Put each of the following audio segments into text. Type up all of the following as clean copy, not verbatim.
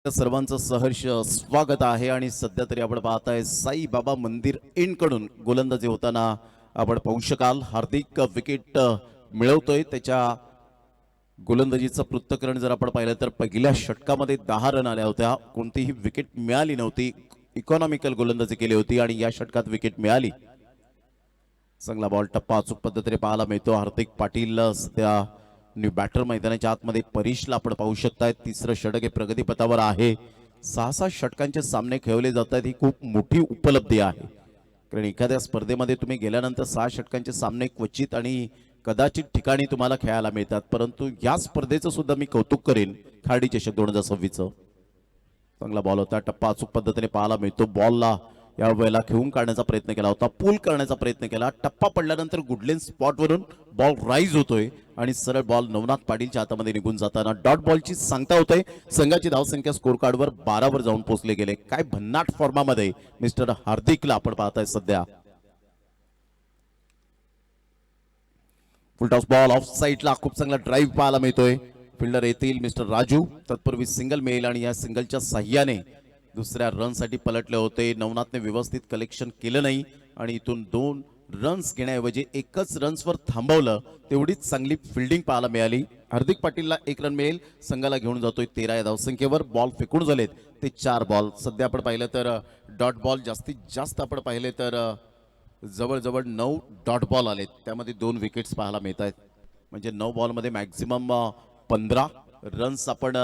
सर्वांचं सहर्ष स्वागत आहे आणि सध्या तरी आपण पाहताय साई बाबा मंदिर एंड कडून गोलंदाजी होताना आपण पाहू शकाल. हार्दिक विकेट मिळवतोय. त्याच्या गोलंदाजीचं पृथक्करण जर आपण पाहिलं तर पहिल्या षटकामध्ये 10 रन आल्या होत्या. कोणतीही विकेट मिळाली नव्हती. इकॉनॉमिकल गोलंदाजी केली होती आणि या षटकात विकेट मिळाली. चांगला बॉल टप्पा अचूक पद्धतीने पाहायला मिळतो. हार्दिक पाटील सध्या न्यू बॅटर मैदानाच्या आतमध्ये परीशला आपण पाहू शकताय. तिसरं षटक हे प्रगतीपथावर आहे. 6-6 षटकांचे सामने खेळले जात आहेत. ही खूप मोठी उपलब्धी आहे, कारण एखाद्या स्पर्धेमध्ये तुम्ही गेल्यानंतर 6 षटकांचे सामने क्वचित आणि कदाचित ठिकाणी तुम्हाला खेळायला मिळतात. परंतु या स्पर्धेचं सुद्धा मी कौतुक करेन. खाडी चषक 2026 चांगला बॉल होता. टप्पा अचूक पद्धतीने पाहायला मिळतो. बॉलला या वेळेला खेळून काढण्याचा प्रयत्न केला होता, पूल करण्याचा प्रयत्न केला. टप्पा पडल्यानंतर गुडलेन स्पॉटवरून बॉल राईज होतोय आणि सरळ बॉल नवनाथ पाटीलच्या हातामध्ये निघून जाताना डॉट बॉलची सांगता होते. संघाची धावसंख्या स्कोर कार्डवर 12 वर जाऊन पोहोचले गेले. काय भन्नाट फॉर्मामध्ये मिस्टर हार्दिकला आपण पाहताय सध्या. फुलटॉस बॉल ऑफ साईडला खूप चांगला ड्राईव्ह पाहायला मिळतोय. फिल्डर येतील मिस्टर राजू. तत्पूर्वी सिंगल मिळेल आणि या सिंगलच्या साह्याने दुसऱ्या रनसाठी पलटले होते. नवनाथने व्यवस्थित कलेक्शन केलं नाही आणि इथून 2 रन्स घेण्याऐवजी एकच रन्सवर थांबवलं. तेवढीच चांगली फिल्डिंग पाहायला मिळाली. हार्दिक पाटीलला 1 रन मिळेल. संघाला घेऊन जातोय 13 या धावसंख्येवर. बॉल फेकून झालेत ते 4 बॉल. सध्या आपण पाहिलं तर डॉट बॉल जास्तीत जास्त आपण पाहिले तर जवळजवळ 9 डॉट बॉल आलेत. त्यामध्ये 2 विकेट्स पाहायला मिळत आहेत. म्हणजे 9 बॉलमध्ये मॅक्झिमम 15 रन्स आपण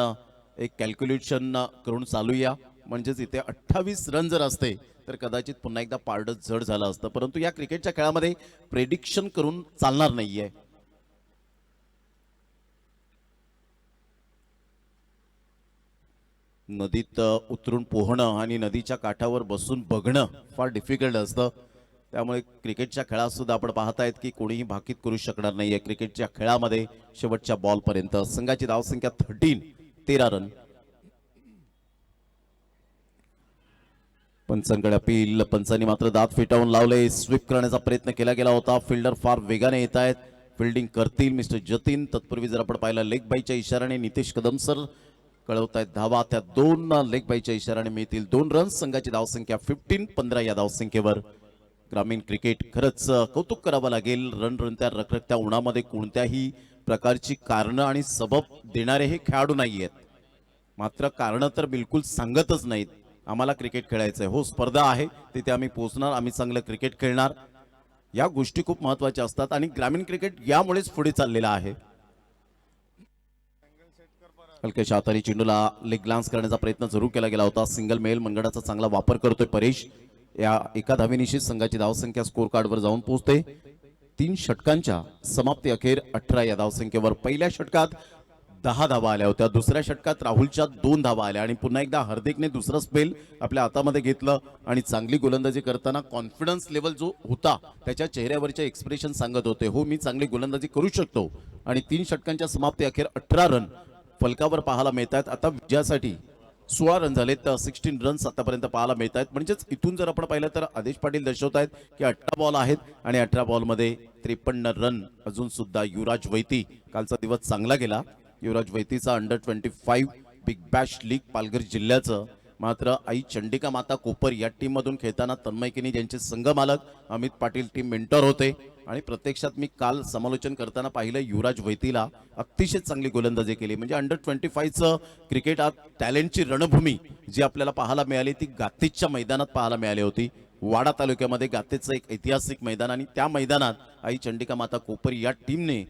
एक कॅल्क्युलेशन करून चालूया. म्हणजेच इथे 28 रन जर असते तर कदाचित पुन्हा एकदा पारडं जड झालं असतं. परंतु या क्रिकेटच्या खेळामध्ये प्रेडिक्शन करून चालणार नाहीये. नदीत उतरून पोहणं आणि नदीच्या काठावर बसून बघणं फार डिफिकल्ट असतं. त्यामुळे क्रिकेटच्या खेळात सुद्धा आपण पाहतायत की कोणीही भाकीत करू शकणार नाहीये. क्रिकेटच्या खेळामध्ये शेवटच्या बॉलपर्यंत संघाची धावसंख्या 13 रन. पंचांकडे अपील. पंचांनी मात्र दात फिटावून लावले. स्वीप करण्याचा प्रयत्न केला गेला होता. फिल्डर फार वेगाने येत आहेत. फिल्डिंग करतील मिस्टर जतीन. तत्पूर्वी जर आपण पाहिलं लेग बाईच्या इशाऱ्याने नितेश कदम सर कळवतायत धावा. त्या 2 लेग बाईच्या इशाऱ्याने मिळतील 2 रन्स. संघाची धावसंख्या 15 या धावसंख्येवर. ग्रामीण क्रिकेट खरंच कौतुक करावं लागेल. रणरणत्या रखरखत्या उन्हामध्ये कोणत्याही प्रकारची कारणं आणि सबब देणारे हे खेळाडू नाही आहेत. मात्र कारणं तर बिलकुल सांगतच नाहीत. आम्हाला क्रिकेट खेळायचं आहे. हो, स्पर्धा आहे, तिथे आम्ही पोहोचणार, आम्ही चांगलं क्रिकेट खेळणार. या गोष्टी खूप महत्त्वाच्या असतात आणि ग्रामीण क्रिकेट यामुळेच पुढे चाललेला आहे. हलक्याच्या हाताने चेंडूला लेग ग्लान्स करण्याचा प्रयत्न जरूर केला गेला होता. सिंगल मेल मंगळाचा चांगला वापर करतोय परेश. या एका धावेनिशी संघाची धावसंख्या स्कोर कार्डवर जाऊन पोहोचते. 3 षटकांच्या समाप्ती अखेर 18 या धावसंख्येवर. पहिल्या षटकात 10 धावा आल्या होत्या. दुसऱ्या षटकात राहुलच्या 2 धावा आल्या आणि पुन्हा एकदा हार्दिकने दुसरं स्पेल आपल्या हातामध्ये घेतलं आणि चांगली गोलंदाजी करताना कॉन्फिडन्स लेवल जो होता त्याच्या चेहऱ्यावरचे एक्सप्रेशन सांगत होते, हो मी चांगली गोलंदाजी करू शकतो. आणि 3 षटकांच्या समाप्ती अखेर 18 रन फलकावर पाहायला मिळतात. आता विजयासाठी 16 रन झालेत. 16 रन्स आतापर्यंत पाहायला मिळत आहेत. म्हणजेच इथून जर आपण पाहिलं तर आदेश पाटील दर्शवत आहेत की 18 बॉल आहेत आणि 18 बॉलमध्ये 53 रन. अजून सुद्धा युवराज वैती. कालचा दिवस चांगला गेला. युवराज वैतीचा अंडर-25 बिग बॅश लीग पालघर जिल्ह्याचं. मात्र आई चंडिका माता कोपर या टीम मधून खेळताना तन्मयकिनी ज्यांचे संघ मालक अमित पाटील टीम मेंटर होते आणि प्रत्यक्षात मी काल समालोचन करताना पाहिलं युवराज वैतीला अतिशय चांगली गोलंदाजी केली. म्हणजे अंडर-25चं क्रिकेट आज टॅलेंटची रणभूमी जी आपल्याला पाहायला मिळाली ती गातेजच्या मैदानात पाहायला मिळाली होती. वाडा तालुक्यामध्ये गातेजचं एक ऐतिहासिक मैदान आणि त्या मैदानात आई चंडिका माता कोपर या टीमने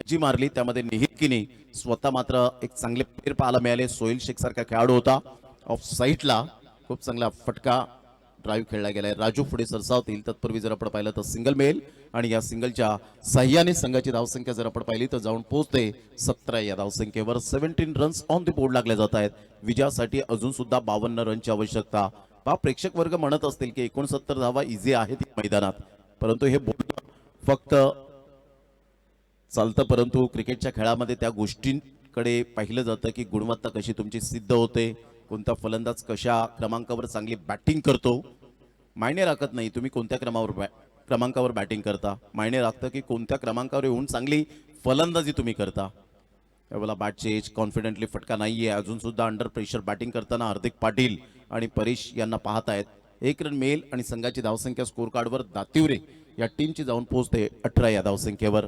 जी मारली. त्यामध्ये निहितकीने स्वतः मात्र एक चांगले प्लेयर पाहायला मिळाले. सोहेल शेख सारखा खेळाडू होता. ऑफ साईडला खूप चांगला फटका ड्राईव्ह खेळला गेलाय. राजू पुढे सरसावतील. तत्पूर्वी जर आपण पाहिलं तर सिंगल मिळेल आणि या सिंगलच्या साह्याने संघाची धावसंख्या जर आपण पाहिली तर जाऊन पोहोचते 17 या धावसंख्येवर. 17 रन्स ऑन द बोर्ड लागले जात आहेत. विजयासाठी अजून सुद्धा 52 रनची आवश्यकता. प्रेक्षक वर्ग म्हणत असतील की 69 धावा इझी आहेत मैदानात, परंतु हे बोलणं फक्त चालतं. परंतु क्रिकेटच्या खेळामध्ये त्या गोष्टींकडे पाहिलं जातं की गुणवत्ता कशी तुमची सिद्ध होते, कोणता फलंदाज कशा क्रमांकावर चांगली बॅटिंग करतो. मायने राखत नाही तुम्ही कोणत्या क्रमांकावर बॅटिंग करता. मायने राखतं की कोणत्या क्रमांकावर येऊन चांगली फलंदाजी तुम्ही करता. यावेळेला बॅटचे एज कॉन्फिडेंटली फटका नाहीये. अजून सुद्धा अंडर प्रेशर बॅटिंग करताना हार्दिक पाटील आणि परेश यांना पाहत आहेत. 1 रन मिळेल आणि संघाची धावसंख्या स्कोर कार्डवर दातिवरे या टीमची जाऊन पोहोचते 18 या धावसंख्येवर.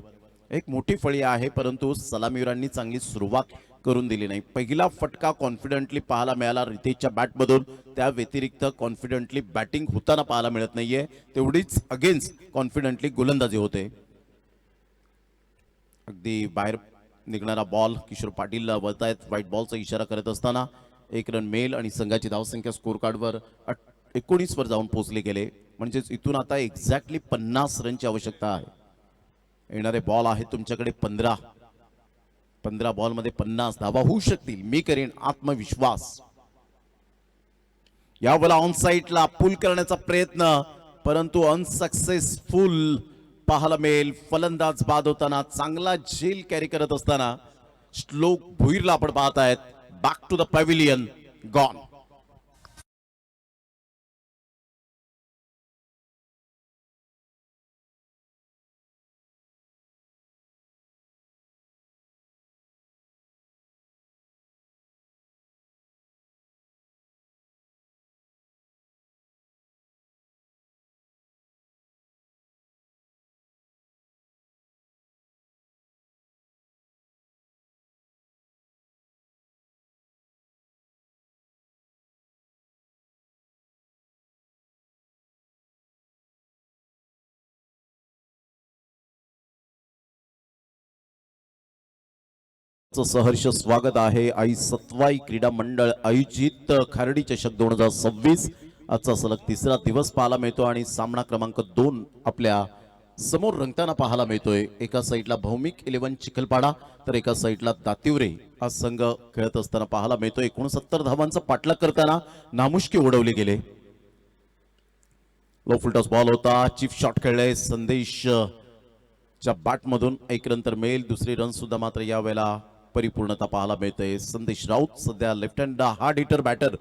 एक मोठी फळी आहे, परंतु सलामीवीरांनी चांगली सुरुवात करून दिली नाही. पहिला फटका कॉन्फिडेंटली पाहायला मिळाला रितेशच्या बॅटमधून. त्या व्यतिरिक्त कॉन्फिडेंटली बॅटिंग होताना पाहायला मिळत नाहीये. तेवढीच अगेन्स्ट कॉन्फिडेंटली गोलंदाजी होते. अगदी बाहेर निघणारा बॉल किशोर पाटील वळतायत. व्हाईट बॉलचा इशारा करत असताना 1 रन मिळेल आणि संघाची धावसंख्या स्कोर कार्डवर 19 वर जाऊन पोहोचले गेले. म्हणजेच इथून आता एक्झॅक्टली 50 रनची आवश्यकता आहे. येणारे बॉल आहेत तुमच्याकडे 15 बॉलमध्ये 50 धावा होऊ शकतील. मी करेन आत्मविश्वास. यावेळेला ऑन साईडला पुल करण्याचा प्रयत्न, परंतु अनसक्सेसफुल पाहायला मिळेल. फलंदाज बाद होताना चांगला झेल कॅरी करत असताना श्लोक भुईरला आपण पाहत आहेत. Back to the pavilion, gone. सहर्ष स्वागत आहे. आई सत्वाई क्रीडा मंडळ आयोजित खारडी चषक 2026. आजचा सलग तिसरा दिवस पाहायला मिळतो आणि सामना क्रमांक 2 आपल्या समोर रंगताना पाहायला मिळतोय. एका साईडला भौमिक 11 चिखलपाडा तर एका साईडला दातिवरे हा संघ खेळत असताना पाहायला मिळतोय. 69 धावांचा पाठलाग करताना नामुष्की उडवले गेले. लो फुलटॉस बॉल होता. चीफ शॉट खेळले संदेश च्या बॅटमधून. 1 रन तर मिळेल. दुसरी रन सुद्धा मात्र यावेळेला परिपूर्णता पाहायला मिळते. संदेश राऊत सध्या left hand hard hitter batter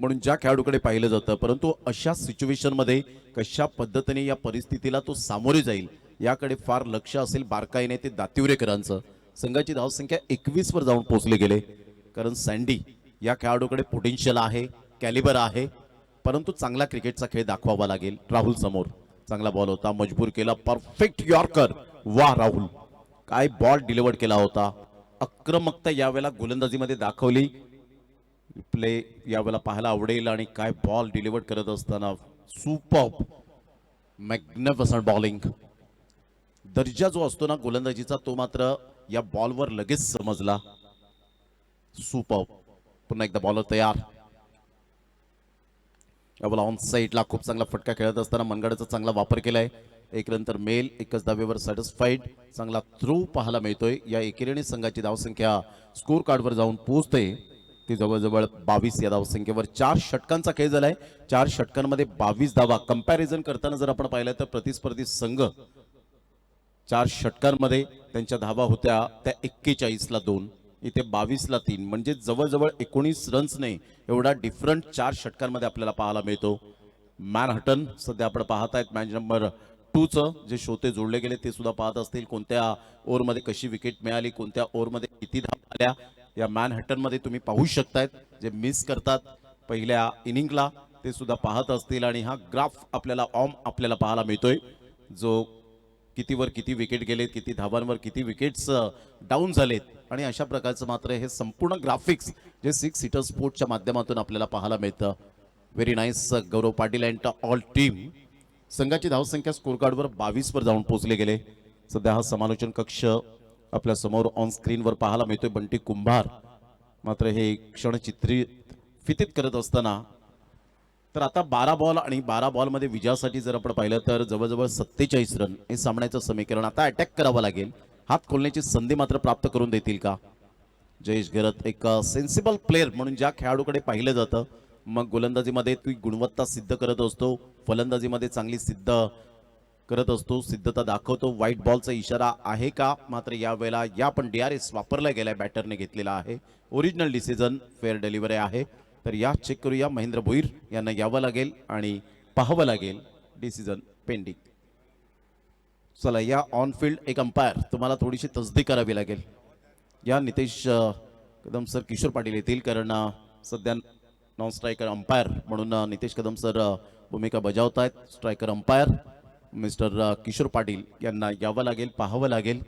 म्हणून ज्या खेळाडूकडे पाहिलं जातं, परंतु अशा सिच्युएशन मध्ये कशा पद्धतीने या परिस्थितीला तो सामोरे जाईल याकडे फार लक्ष असेल बारकाईने ते दातिवरेकरांचं. संघाची धावसंख्या 21 वर जाऊन पोहोचले गेले, कारण सँडी या खेळाडूकडे पोटेन्शियल आहे, कॅलिबर आहे, परंतु चांगला क्रिकेटचा खेळ दाखवावा लागेल. राहुल समोर चांगला बॉल होता, मजबूर केला, परफेक्ट यॉर्कर. वाह राहुल, काय बॉल डिलिव्हर केला होता. आक्रमकता यावेळेला गोलंदाजीमध्ये दाखवली. प्ले यावेळेला पाहायला आवडेल. आणि काय बॉल डिलिव्हर करत असताना सुपर्ब मॅग्निफिसंट बॉलिंग. दर्जा जो असतो ना गोलंदाजीचा तो मात्र या बॉलवर लगेच समजला. सुपर्ब. पुन्हा एकदा बॉलर तयार. यावेळेला ऑन साईडला खूप चांगला फटका खेळत असताना मनगडाचा चांगला वापर केलाय. 1 रन तर मेल. 1च धावेवर सॅटिस्फाईड. चांगला थ्रो पाहायला मिळतोय. या एकेरीने संघाची धावसंख्या स्कोर कार्डवर जाऊन पोहोचते ती जवळजवळ 22 या धावसंख्येवर. 4 षटकांचा खेळ झालाय. 4 षटकांमध्ये 22 धावा. कंपॅरिझन करताना जर आपण पाहिलं तर प्रतिस्पर्धी संघ 4 षटकांमध्ये त्यांच्या धावा होत्या त्या 41 ला 2, इथे 22 ला 3, म्हणजे जवळजवळ 19 रन्सने एवढा डिफरंट 4 षटकांमध्ये आपल्याला पाहायला मिळतो. मॅनहटन सध्या आपण पाहत आहेत मॅच नंबर 2 चं जे श्रोते जोडले गेले ते सुद्धा पाहत असतील. कोणत्या ओव्हरमध्ये कशी विकेट मिळाली, कोणत्या ओव्हरमध्ये किती धावा आल्या, या मॅनहटन मध्ये तुम्ही पाहू शकतायत. जे मिस करतात पहिल्या इनिंगला ते सुद्धा पाहत असतील. आणि हा ग्राफ आपल्याला आपल्याला पाहायला मिळतोय, जो कितीवर किती विकेट गेलेत, किती धावांवर किती विकेट्स डाऊन झालेत. आणि अशा प्रकारचं मात्र हे संपूर्ण ग्राफिक्स जे 6 सीटर स्पोर्टच्या माध्यमातून आपल्याला पाहायला मिळतं. Very nice Gaurav Patil and all team. संघाची धावसंख्या स्कोर कार्डवर 22 वर जाऊन पोहोचले गेले. सध्या हा समालोचन कक्ष आपल्या समोर ऑन स्क्रीनवर पाहायला मिळतोय. बंटी कुंभार मात्र हे क्षण फितीत करत असताना. तर आता 12 बॉल आणि 12 बॉलमध्ये विजयासाठी जर आपण पाहिलं तर जवळजवळ 47 रन हे सामन्याचं समीकरण. आता अटॅक करावं लागेल. हात खोलण्याची संधी मात्र प्राप्त करून देतील का जयेश घरत. एक सेन्सिबल प्लेअर म्हणून ज्या खेळाडूकडे पाहिलं जातं, मग गोलंदाजीमध्ये ती गुणवत्ता सिद्ध करत असतो, फलंदाजीमध्ये चांगली सिद्ध करत असतो, सिद्धता दाखवतो. व्हाईट बॉलचा इशारा आहे का मात्र यावेळेला या पण DRS वापरला गेलाय, बॅटरने घेतलेला आहे. ओरिजिनल डिसिजन, फेअर डिलिव्हरी आहे. तर या चेक करूया. महेंद्र भोईर यांना यावं लागेल आणि पाहावं लागेल. Decision pending. चला, या ऑन फील्ड एक अंपायर तुम्हाला थोडीशी तसदी करावी लागेल. या नितेश कदम सर किशोर पाटील येतील, कारण सध्या नॉन स्ट्रायकर अंपायर म्हणून नितेश कदम सर भूमिका बजावत आहेत. Striker umpire mister Kishore Patil यांना यावं लागेल, पाहावं लागेल.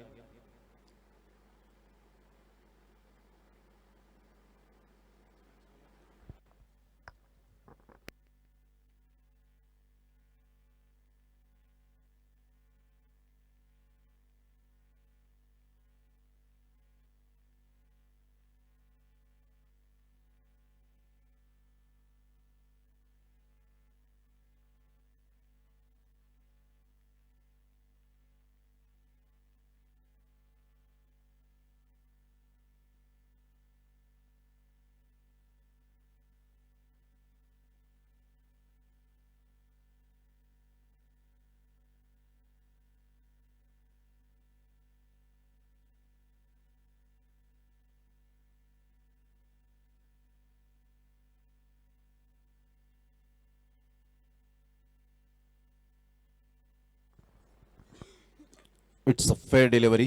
It's a fair delivery.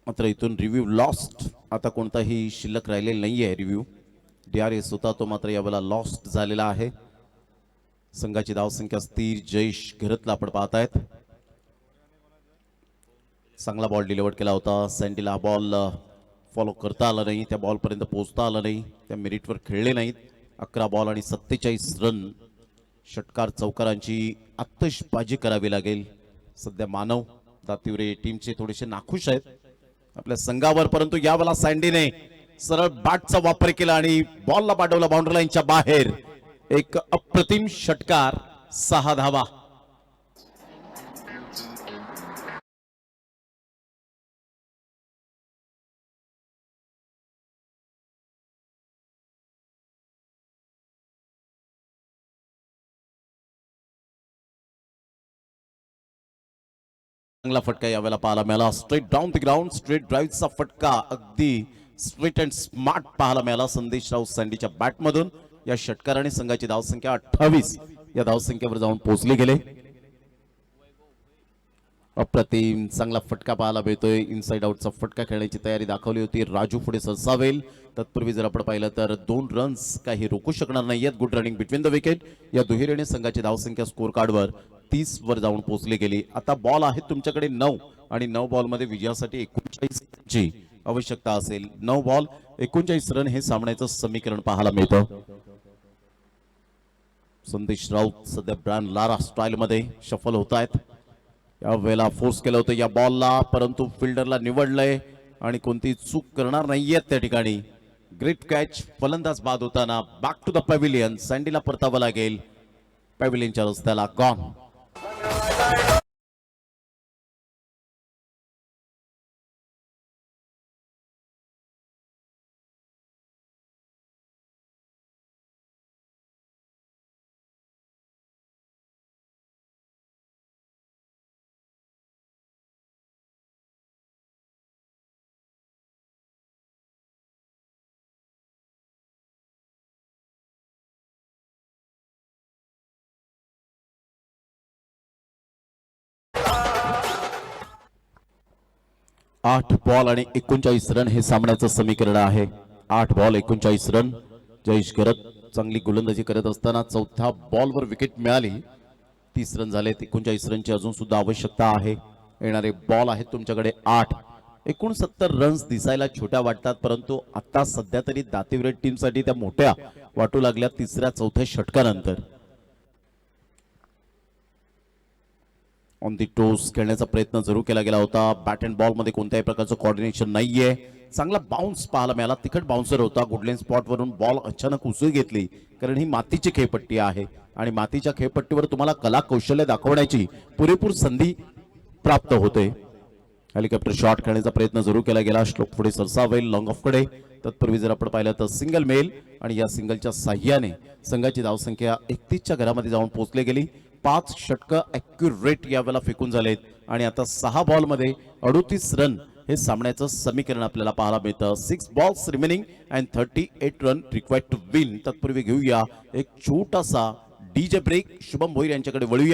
मात्र इथून रिव्ह्यू लॉस्ट. आता कोणताही शिल्लक राहिलेला नाही आहे. रिव्ह्यू DRS होता तो मात्र यावेळेला लॉस्ट झालेला आहे. संघाची धावसंख्या स्थिर. जयेश घरतला आपण पाहतायत. चांगला बॉल डिलिव्हर केला होता. सँडीला बॉल फॉलो करता आला नाही, त्या बॉलपर्यंत पोहोचता आला नाही, त्या मेरिटवर खेळले नाहीत. 11 बॉल आणि 47 रन. षटकार चौकारांची आतषबाजी करावी लागेल. सध्या मानव दातिवरे टीमचे थोडेसे नाखुश आहेत आपल्या संघावर, परंतु यावेळेला सँडीने सरळ बॅटचा वापर केला आणि बॉलला पाठवला बाउंड्री लाईनच्या बाहेर. एक अप्रतिम षटकार. 6 धावा. चांगला फटका यावेळेला पाहायला मिळाला. Straight down the ground. Straight ड्राईव्हचा फटका अगदी स्ट्रेट अँड स्मार्ट पाहायला मिळाला संदेशराव सँडीच्या बॅटमधून. या षटकाराने संघाची धावसंख्या 28 या धावसंख्येवर जाऊन पोहोचली गेले. अप्रतिम चांगला फटका पाहायला मिळतोय. इनसाइड आउटचा फटका खेळण्याची तयारी दाखवली होती. राजू पुढे सरसावेल. तत्पूर्वी जर आपण पाहिलं तर 2 रन्स काही रोखू शकणार नाहीयेत. Good running between the wicket. या दुहेरीने संघाची धावसंख्या स्कोर कार्डवर 30 वर जाऊन पोहोचली गेली. आता बॉल आहेत तुमच्याकडे 9 आणि 9 बॉलमध्ये विजयासाठी 39 ची आवश्यकता असेल. 9 बॉल 39 रन हे सामन्याचं समीकरण पाहायला मिळतं. संदेश राऊत सध्या ब्रॅन लारा स्टाईल मध्ये शफल होत आहेत. या वेळेला फोर्स केलं होतं या बॉलला, परंतु फिल्डरला निवडलंय आणि कोणती चूक करणार नाहीयेत त्या ठिकाणी. Great catch. फलंदाज बाद होताना बॅक टू द पॅव्हिलियन. सँडीला परतावं लागेल. पॅव्हिलियनच्या रस्त्याला गॉन. आठ बॉल आणि 39 रन हे सामन्याचं समीकरण आहे. 8 बॉल 39 रन. जयेश करत चांगली गोलंदाजी करत असताना चौथ्या बॉलवर विकेट मिळाली. 30 रन झाले. 39 रनची अजून सुद्धा आवश्यकता आहे. येणारे बॉल आहेत तुमच्याकडे 8. 69 रन्स दिसायला छोट्या वाटतात, परंतु आता सध्या तरी दातिवरे टीमसाठी त्या मोठ्या वाटू लागल्या तिसऱ्या चौथ्या षटकानंतर. ऑन दी टोस खेळण्याचा प्रयत्न जरूर केला गेला होता. बॅट अँड बॉल मध्ये कोणत्याही प्रकारचं कोऑर्डिनेशन नाहीये. चांगला बाउन्स पाहायला मिळाला. तिखट बाउन्सर होता. गुडलेन स्पॉट वरून बॉल अचानक उसळी घेतली, कारण ही मातीची खेळपट्टी आहे आणि मातीच्या खेळपट्टीवर तुम्हाला कला कौशल्य दाखवण्याची पुरेपूर संधी प्राप्त होते. हेलिकॉप्टर शॉट खेळण्याचा प्रयत्न जरूर केला गेला. श्लोक पुढे सरसावेल लॉंग ऑफ कडे. तत्पूर्वी जर आपण पाहिलं तर सिंगल मेल आणि या सिंगलच्या साह्याने संघाची धावसंख्या 31च्या घरामध्ये जाऊन पोहोचली गेली. 5 षटकं ॲक्युरेट यावेळेला फेकून झालेत आणि आता 6 बॉलमध्ये 38 रन हे सामन्याचं समीकरण आपल्याला पाहायला मिळतं. 6 balls remaining and 38 run required to win. तत्पूर्वी घेऊया एक छोटासा डीजे ब्रेक. शुभम भोईर यांच्याकडे वळूया.